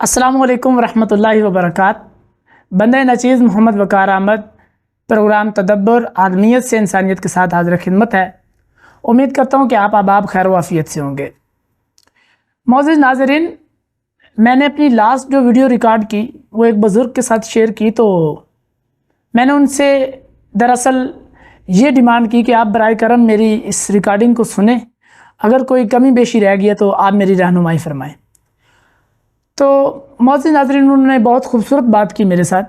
अस्सलामु अलैकुम वरहमतुल्लाहि वबरकात। बंदे नचीज़ मोहम्मद वकार अहमद प्रोग्राम तदब्बर आदमियत से इंसानियत के साथ हाज़िर खिदमत है। उम्मीद करता हूँ कि आप आबाब खैर वाफ़ियत से होंगे। मौजूद नाज़रीन, मैंने अपनी लास्ट जो वीडियो रिकॉर्ड की वो एक बुज़ुर्ग के साथ शेयर की, तो मैंने उनसे दरअसल ये डिमांड की कि आप बराए करम मेरी इस रिकॉर्डिंग को सुने, अगर कोई कमी बेशी रह गई है तो आप मेरी रहनुमाई फरमाएँ। तो मौजूद नाज़रीन, उन्होंने बहुत खूबसूरत बात की मेरे साथ।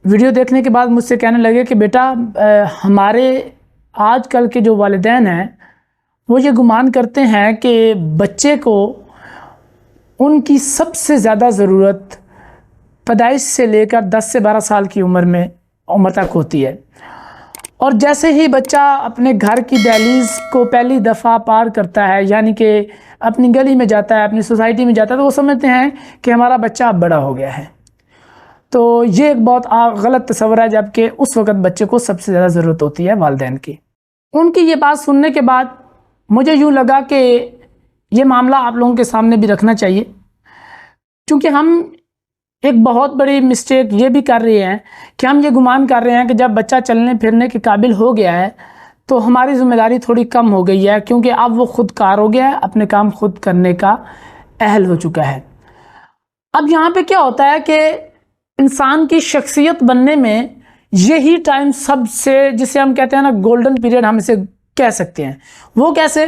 वीडियो देखने के बाद मुझसे कहने लगे कि बेटा, हमारे आजकल के जो वालिदैन हैं वो ये गुमान करते हैं कि बच्चे को उनकी सबसे ज़्यादा ज़रूरत पैदाइश से लेकर 10 से 12 साल की उम्र तक होती है, और जैसे ही बच्चा अपने घर की दहलीज़ को पहली दफ़ा पार करता है, यानी कि अपनी गली में जाता है, अपनी सोसाइटी में जाता है, तो वो समझते हैं कि हमारा बच्चा अब बड़ा हो गया है। तो ये एक बहुत गलत तस्वर है, जबकि उस वक़्त बच्चे को सबसे ज़्यादा ज़रूरत होती है वालिदैन की। उनकी ये बात सुनने के बाद मुझे यूँ लगा कि ये मामला आप लोगों के सामने भी रखना चाहिए, क्योंकि हम एक बहुत बड़ी मिस्टेक ये भी कर रहे हैं कि हम ये गुमान कर रहे हैं कि जब बच्चा चलने फिरने के काबिल हो गया है तो हमारी ज़िम्मेदारी थोड़ी कम हो गई है, क्योंकि अब वो खुद कार हो गया है, अपने काम खुद करने का अहल हो चुका है। अब यहाँ पे क्या होता है कि इंसान की शख्सियत बनने में यही टाइम सबसे, जिसे हम कहते हैं ना गोल्डन पीरियड, हम इसे कह सकते हैं। वो कैसे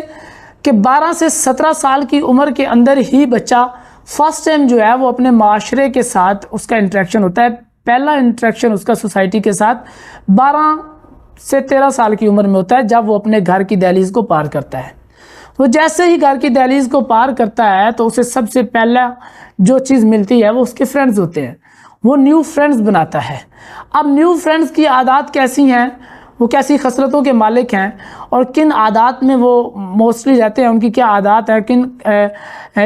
कि 12 से 17 साल की उम्र के अंदर ही बच्चा फर्स्ट टाइम जो है वो अपने माशरे के साथ उसका इंटरेक्शन होता है। पहला इंटरेक्शन उसका सोसाइटी के साथ 12 से 13 साल की उम्र में होता है, जब वो अपने घर की दहलीज़ को पार करता है। वो जैसे ही घर की दहलीज़ को पार करता है तो उसे सबसे पहला जो चीज़ मिलती है वो उसके फ्रेंड्स होते हैं। वो न्यू फ्रेंड्स बनाता है। अब न्यू फ्रेंड्स की आदत कैसी हैं, वो कैसी खसलतों के मालिक हैं, और किन आदत में वो मोस्टली रहते हैं, उनकी क्या आदत है, किन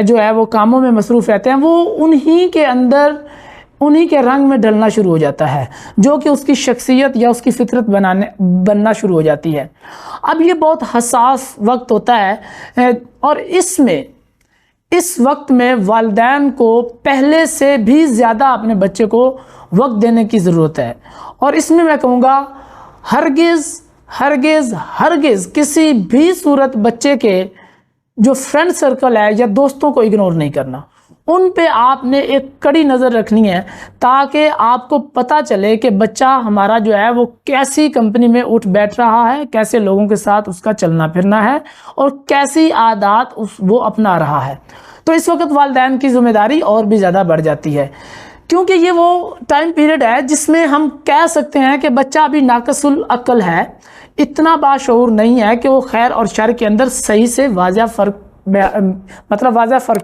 जो है वो कामों में मसरूफ़ रहते हैं, वो उन्हीं के अंदर उन्हीं के रंग में ढलना शुरू हो जाता है, जो कि उसकी शख्सियत या उसकी फितरत बनना शुरू हो जाती है। अब ये बहुत हसास वक्त होता है, और इस वक्त में वालिदैन को पहले से भी ज़्यादा अपने बच्चे को वक्त देने की ज़रूरत है। और इसमें मैं कहूँगा हरगिज़ किसी भी सूरत बच्चे के जो फ्रेंड सर्कल है या दोस्तों को इग्नोर नहीं करना। उन पे आपने एक कड़ी नज़र रखनी है, ताकि आपको पता चले कि बच्चा हमारा जो है वो कैसी कंपनी में उठ बैठ रहा है, कैसे लोगों के साथ उसका चलना फिरना है, और कैसी आदत वो अपना रहा है। तो इस वक्त वालिदैन की ज़िम्मेदारी और भी ज़्यादा बढ़ जाती है, क्योंकि ये वो टाइम पीरियड है जिसमें हम कह सकते हैं कि बच्चा अभी नाक़िसुल अक्ल है, इतना बाशऊर नहीं है कि वो खैर और शर के अंदर सही से वाज़ह फ़र्क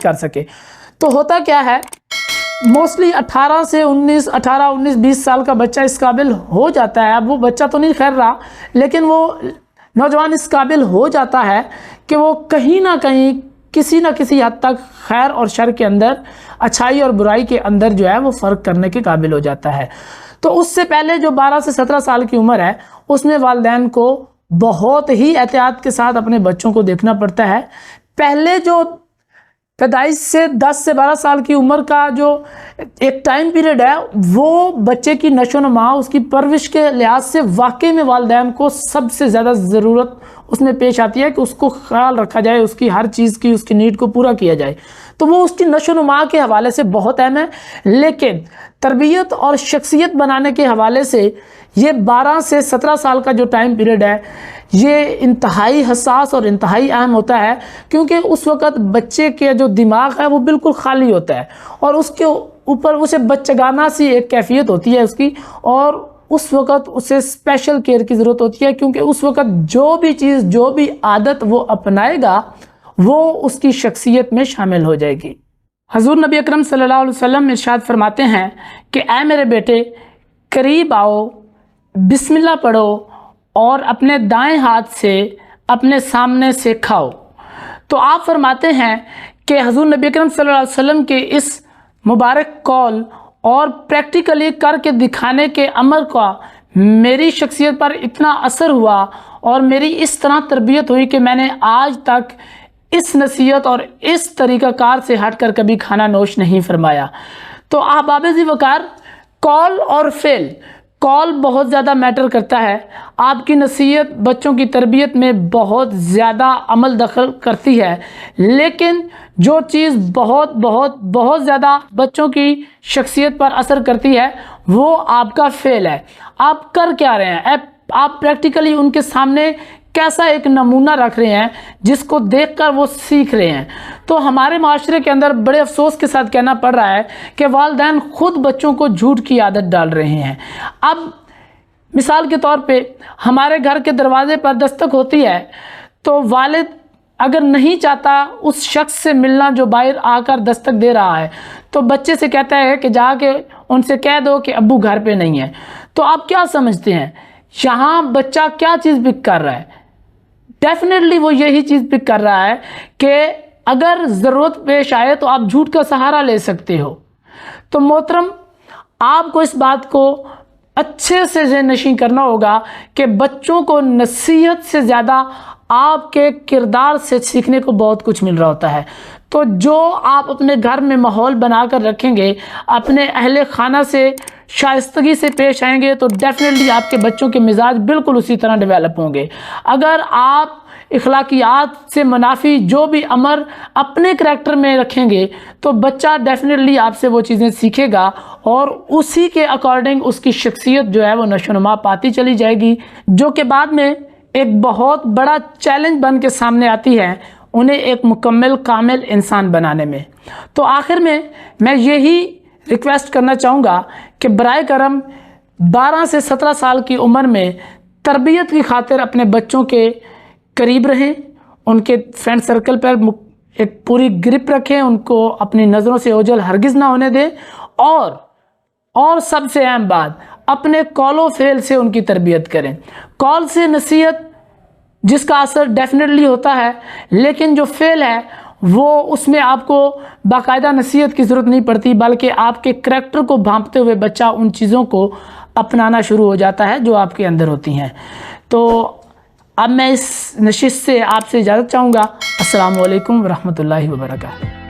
कर सके। तो होता क्या है, मोस्टली 18-19-20 साल का बच्चा इस काबिल हो जाता है। अब वो बच्चा तो नहीं खैर रहा, लेकिन वो नौजवान इस काबिल हो जाता है कि वो कहीं ना कहीं किसी न किसी हद तक खैर और शर के अंदर, अच्छाई और बुराई के अंदर जो है वो फ़र्क करने के काबिल हो जाता है। तो उससे पहले जो 12 से 17 साल की उम्र है, उसमें वालिदैन को बहुत ही एहतियात के साथ अपने बच्चों को देखना पड़ता है। पहले जो पैदाइश से 10 से 12 साल की उम्र का जो एक टाइम पीरियड है, वो बच्चे की नशोनुमा, उसकी परवरिश के लिहाज से वाकई में वालिदैन को सबसे ज़्यादा ज़रूरत उसमें पेश आती है कि उसको ख्याल रखा जाए, उसकी हर चीज़ की, उसकी नीड को पूरा किया जाए। तो वो उसकी नशोनुमा के हवाले से बहुत अहम है, लेकिन तरबियत और शख्सियत बनाने के हवाले से ये 12 से 17 साल का जो टाइम पीरियड है, ये इंतहाई हसास और इंतहाई अहम होता है, क्योंकि उस वक़्त बच्चे के जो दिमाग है वो बिल्कुल खाली होता है, और उसके ऊपर उसे बच्चगाना सी एक कैफियत होती है उसकी, और उस वक़्त उसे स्पेशल केयर की ज़रूरत होती है, क्योंकि उस वक़्त जो भी चीज़, जो भी आदत वो अपनाएगा वो उसकी शख्सियत में शामिल हो जाएगी। हज़ूर नबी अकरम सल्लल्लाहु अलैहि वसल्लम इरशाद फरमाते हैं कि ऐ मेरे बेटे, करीब आओ, बिस्मिल्लाह पढ़ो और अपने दाएं हाथ से अपने सामने से खाओ। तो आप फरमाते हैं कि हज़ूर नबी अकरम सल्लल्लाहु अलैहि वसल्लम के इस मुबारक कौल और प्रैक्टिकली करके दिखाने के अमल का मेरी शख्सियत पर इतना असर हुआ और मेरी इस तरह तरबियत हुई कि मैंने आज तक इस नसीहत और इस तरीक़ा कार से हटकर कभी खाना नोश नहीं फरमाया। तो अहबाब वक़ार, कॉल और फेल, कॉल बहुत ज़्यादा मैटर करता है। आपकी नसीहत बच्चों की तरबियत में बहुत ज़्यादा अमल दखल करती है, लेकिन जो चीज़ बहुत ज़्यादा बच्चों की शख्सियत पर असर करती है वो आपका फेल है। आप कर क्या रहे हैं, आप प्रैक्टिकली उनके सामने कैसा एक नमूना रख रहे हैं जिसको देखकर वो सीख रहे हैं। तो हमारे माशरे के अंदर बड़े अफसोस के साथ कहना पड़ रहा है कि वालिदैन खुद बच्चों को झूठ की आदत डाल रहे हैं। अब मिसाल के तौर पे हमारे घर के दरवाजे पर दस्तक होती है तो वालिद अगर नहीं चाहता उस शख्स से मिलना जो बाहर आकर दस्तक दे रहा है, तो बच्चे से कहता है कि जाके उनसे कह दो कि अब्बू घर पे नहीं है। तो आप क्या समझते हैं यहाँ बच्चा क्या चीज़ पिक कर रहा है? डेफिनेटली वो यही चीज़ पिक कर रहा है कि अगर ज़रूरत पेश आए तो आप झूठ का सहारा ले सकते हो। तो मोहतरम, आपको इस बात को अच्छे से ज़हननशीं करना होगा कि बच्चों को नसीहत से ज़्यादा आपके किरदार से सीखने को बहुत कुछ मिल रहा होता है। तो जो आप अपने घर में माहौल बनाकर रखेंगे, अपने अहले खाना से शाइस्तगी से पेश आएंगे, तो डेफिनेटली आपके बच्चों के मिजाज बिल्कुल उसी तरह डेवलप होंगे। अगर आप इखलाकियात से मुनाफी जो भी अमर अपने करैक्टर में रखेंगे तो बच्चा डेफिनेटली आपसे वो चीज़ें सीखेगा और उसी के अकॉर्डिंग उसकी शख्सियत जो है वो नशोनुमा पाती चली जाएगी, जो कि बाद में एक बहुत बड़ा चैलेंज बन के सामने आती है उन्हें एक मुकम्मल कामिल इंसान बनाने में। तो आखिर में मैं यही रिक्वेस्ट करना चाहूँगा कि बराए करम 12 से 17 साल की उम्र में तरबियत की खातिर अपने बच्चों के करीब रहें, उनके फ्रेंड सर्कल पर एक पूरी ग्रिप रखें, उनको अपनी नज़रों से ओझल हरगिज़ ना होने दें और सबसे अहम बात, अपने कॉल व फेल से उनकी तरबियत करें। कॉल से नसीहत जिसका असर डेफिनेटली होता है, लेकिन जो फेल है वो उसमें आपको बाकायदा नसीहत की ज़रूरत नहीं पड़ती, बल्कि आपके करैक्टर को भांपते हुए बच्चा उन चीज़ों को अपनाना शुरू हो जाता है जो आपके अंदर होती हैं। तो अब मैं इस नशिस्त से आपसे इजाज़त चाहूँगा। अस्सलामु अलैकुम वरहमतुल्लाहि वबरकातुहू।